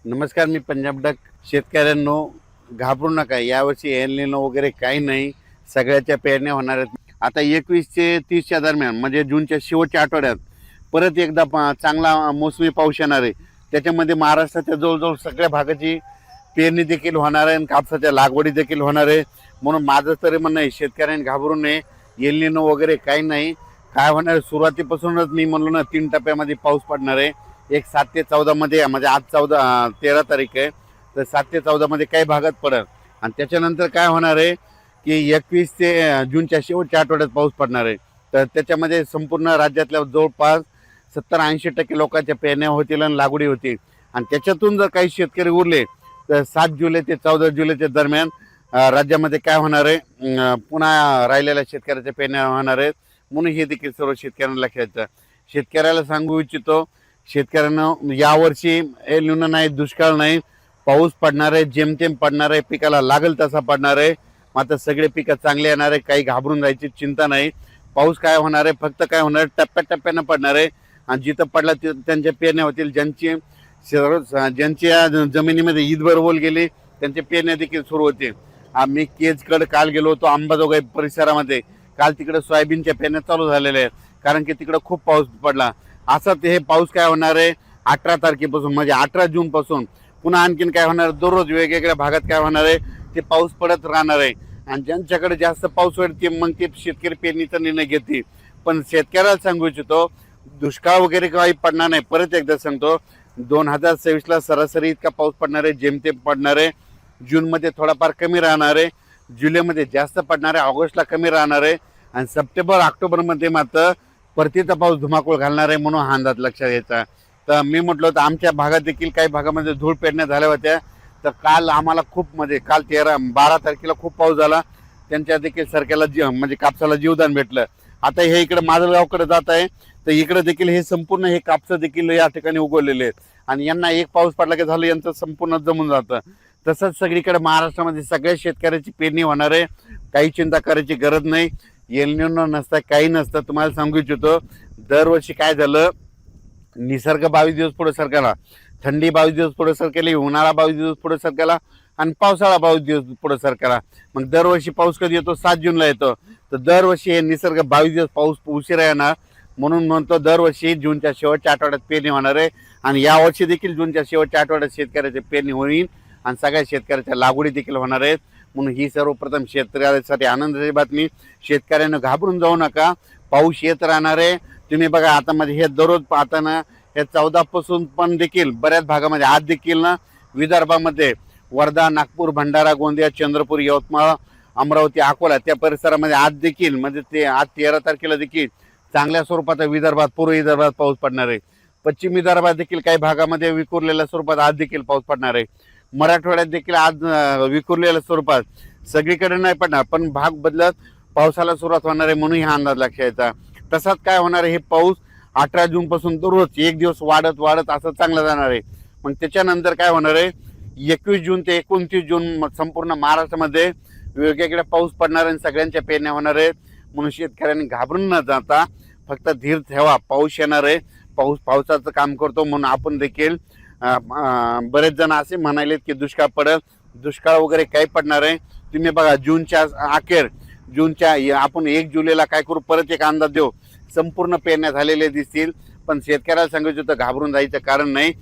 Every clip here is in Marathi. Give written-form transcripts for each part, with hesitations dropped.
नमस्कार, मी पंजाब डक. शेतकऱ्यांनो, घाबरू नका. यावर्षी एल निनो वगैरे काही नाही. सगळ्याच्या पेरण्या होणार आहेत. आता 21 ते 30च्या दरम्यान, म्हणजे जूनच्या शेवटच्या आठवड्यात परत एकदा चांगला मोसमी पाऊस येणार आहे. त्याच्यामध्ये महाराष्ट्राच्या जवळजवळ सगळ्या भागाची पेरणी देखील होणार आहे आणि कापसाच्या लागवडी देखील होणार आहे. म्हणून माझं तरी म्हणणं आहे, शेतकऱ्यांनी घाबरू नये. एल निनो वगैरे काही नाही. काय होणार आहे, सुरुवातीपासूनच मी म्हणलो ना, 3 टप्प्यामध्ये पाऊस पडणार आहे. एक 7 ते 14 मध्ये, म्हणजे आज 13 तारीख आहे, तर 7 ते 14 मध्ये काही भागात पडेल. आणि त्याच्यानंतर काय होणार आहे की 21 ते जूनच्या शेवटच्या आठवड्यात पाऊस पडणार आहे. तर त्याच्यामध्ये संपूर्ण राज्यातल्या जवळपास 70-80% लोकांच्या पेरण्या होतील आणि लागवडी होतील. आणि त्याच्यातून जर काही शेतकरी उरले तर 7 जुलै ते 14 जुलैच्या दरम्यान राज्यामध्ये काय होणार आहे, पुन्हा राहिलेल्या शेतकऱ्याच्या पेरण्या होणार आहेत. म्हणून हे देखील सर्व शेतकऱ्यांना लक्षात द्या. शेतकऱ्याला सांगू इच्छितो, शेतकऱ्यांना यावर्षी एल निनो नाही, दुष्काळ नाही, पाऊस पडणार आहे, जेमतेम पडणार आहे, पिकाला लागेल तसा पडणार आहे. मात्र सगळे पिकं चांगले येणार आहे. काही घाबरून जायची चिंता नाही. पाऊस काय होणार आहे, फक्त काय होणार आहे, टप्प्याटप्प्यानं पडणार आहे. आणि जिथं पडला त्यांच्या पेरण्या होतील. ज्यांच्या जमिनीमध्ये ईदभर ओल गेली त्यांच्या पेरण्या देखील सुरू होतील. आम्ही केजकडे काल गेलो होतो, अंबाजोगाई परिसरामध्ये. काल तिकडे सोयाबीनच्या पेरण्या चालू झालेल्या आहेत, कारण की तिकडे खूप पाऊस पडला. असं हे पाऊस काय होणार आहे, 18 तारखेपासून, म्हणजे 18 जून पासून पुन्हा आणखीन काय होणार, दररोज वेगवेगळ्या भागात काय होणार आहे, ते पाऊस पडत राहणार आहे. आणि ज्यांच्याकडे जास्त पाऊस होईल ते मग ते शेतकरी पेरणीचा निर्णय घेतील. पण शेतकऱ्याला सांगू इच्छितो, दुष्काळ वगैरे काही पडणार नाही. परत एकदा सांगतो, 2026ला सरासरी इतका पाऊस पडणार आहे, जेमतेम पडणार आहे. जूनमध्ये थोडाफार कमी राहणार आहे, जुलैमध्ये जास्त पडणार आहे, ऑगस्टला कमी राहणार आहे. आणि सप्टेंबर ऑक्टोबरमध्ये मात्र परतीचा पाऊस धुमाकूळ घालणार आहे. म्हणून हा अंदाज लक्षात घ्यायचा. तर मी म्हटलं तर आमच्या भागात देखील काही भागामध्ये धूळ पेरण्या झाल्या होत्या. तर काल आम्हाला खूप, म्हणजे काल 12 तारखेला खूप पाऊस झाला. त्यांच्या देखील सरक्याला म्हणजे कापसाला जीवदान भेटलं. आता हे इकडे माजलगावकडे जात आहे, तर इकडे देखील हे संपूर्ण हे कापस देखील या ठिकाणी उगवलेले आहेत. आणि यांना एक पाऊस पडला की झालं, यांचं संपूर्ण जमून जातं. तसंच सगळीकडे महाराष्ट्रामध्ये सगळ्या शेतकऱ्याची पेरणी होणार आहे. काही चिंता करायची गरज नाही. एल निनो नसता, काही नसतं. तुम्हाला सांगू इच्छितो, दरवर्षी काय झालं, निसर्ग 22 दिवस पुढे सरकाला, थंडी 22 दिवस पुढे सरकेली, उन्हाळा 22 दिवस पुढे सरकेला आणि पावसाळा 22 दिवस पुढे सरकेला. मग दरवर्षी पाऊस कधी येतो, 7 जूनला येतो. तर दरवर्षी हे निसर्ग 22 दिवस पाऊस उशिरा येणार. म्हणून म्हणतो दरवर्षी जूनच्या शेवटच्या आठवड्यात पेरणी होणार आहे. आणि यावर्षी देखील जूनच्या शेवटच्या आठवड्यात शेतकऱ्याची पेरणी होईल आणि सगळ्या शेतकऱ्याच्या लागवडी देखील होणार आहेत. म्हणून ही सर्वप्रथम शेतकऱ्यासाठी आनंदाची बातमी. शेतकऱ्यांना घाबरून जाऊ नका, पाऊस येत राहणार आहे. तुम्ही बघा, आता मध्ये हे दररोज पाहताना हे 14 पासून पण देखील बऱ्याच भागामध्ये, आज देखील ना विदर्भामध्ये वर्धा, नागपूर, भंडारा, गोंदिया, चंद्रपूर, यवतमाळ, अमरावती, अकोला त्या परिसरामध्ये आज देखील, म्हणजे ते आज 13 तारखेला देखील चांगल्या स्वरूपात विदर्भात, पूर्व विदर्भात पाऊस पडणार आहे. पश्चिम विदर्भात देखील काही भागामध्ये विखुरलेल्या स्वरूपात आज देखील पाऊस पडणार आहे. मराठवाड्यात देखील आज विखुरलेल्या स्वरूपात, सगळीकडे नाही पडणार पण भाग बदलत पावसाला सुरुवात होणार आहे. म्हणून हा अंदाज लक्षात यायचा. तसाच काय होणार आहे, हे पाऊस 18 जून पासून दररोज एक दिवस वाढत वाढत असं चांगलं जाणार आहे. मग त्याच्यानंतर काय होणार आहे, 21 जून ते 29 जून संपूर्ण महाराष्ट्रामध्ये वेगवेगळ्या पाऊस पडणार आहे, सगळ्यांच्या पेरण्या होणार आहेत. म्हणून शेतकऱ्यांनी घाबरून न जाता फक्त धीर ठेवा. पाऊस येणार आहे, पाऊस पावसाचं काम करतो. म्हणून आपण देखील, बरेच जण असे म्हणालेत की दुष्काळ पडेल, दुष्काळ वगैरे काही पडणार आहे. तुम्ही बघा, जूनच्या अखेर, आपण 1 जुलैला काय करू, परत एक अंदाज देऊ, संपूर्ण पेरण्या झालेले दिसतील. पण शेतकऱ्याला सांगायचं होतं, घाबरून जायचं कारण नाही.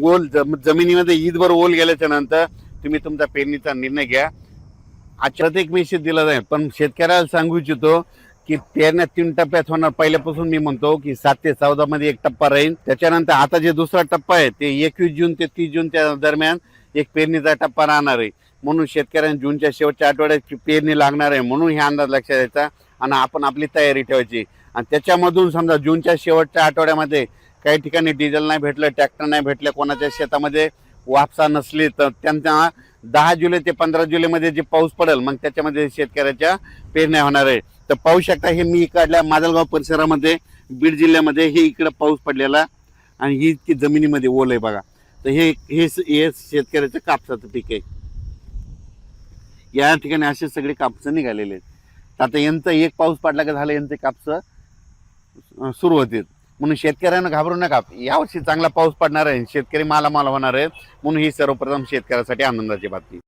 ओल जमिनीमध्ये ईदभर ओल गेल्याच्या नंतर तुम्ही तुमचा पेरणीचा निर्णय घ्या. आजच्यात एक मेसेज दिला जाईल, पण शेतकऱ्याला सांगू इच्छितो की पेरण्या 3 टप्प्यात होणार. पहिल्यापासून मी म्हणतो की 7 ते 14 मध्ये एक टप्पा राहील. त्याच्यानंतर आता जे दुसरा टप्पा आहे ते 21 जून ते 30 जूनच्या दरम्यान एक पेरणीचा टप्पा राहणार आहे. म्हणून शेतकऱ्यांना जूनच्या शेवटच्या आठवड्यात पेरणी लागणार आहे. म्हणून हे अंदाज लक्षात द्यायचा आणि आपण आपली तयारी ठेवायची. आणि त्याच्यामधून समजा जूनच्या शेवटच्या आठवड्यामध्ये काही ठिकाणी डिझेल नाही भेटलं, ट्रॅक्टर नाही भेटले, कोणाच्या शेतामध्ये वापसा नसली, तर त्यांना 10 जुलै ते 15 जुलैमध्ये जे पाऊस पडेल मग त्याच्यामध्ये शेतकऱ्याच्या पेरण्या होणार आहे. तर पाहू शकता, हे मी इकडल्या माजलगाव परिसरामध्ये, बीड जिल्ह्यामध्ये हे इकडं पाऊस पडलेला आणि ही इतकी जमिनीमध्ये ओल आहे बघा. तर हे शेतकऱ्याचं कापसाचं पीक आहे. या ठिकाणी असे सगळे कापस निघालेले आहेत. आता यांचा एक पाऊस पडला का झालं, यांचे कापस सुरू होतील. म्हणून शेतकऱ्यांना घाबरू नका, यावर्षी चांगला पाऊस पडणार आहे, शेतकरी मालामाल होणार आहे, म्हणून ही सर्वप्रथम शेतकऱ्यासाठी आनंदाची बातमी.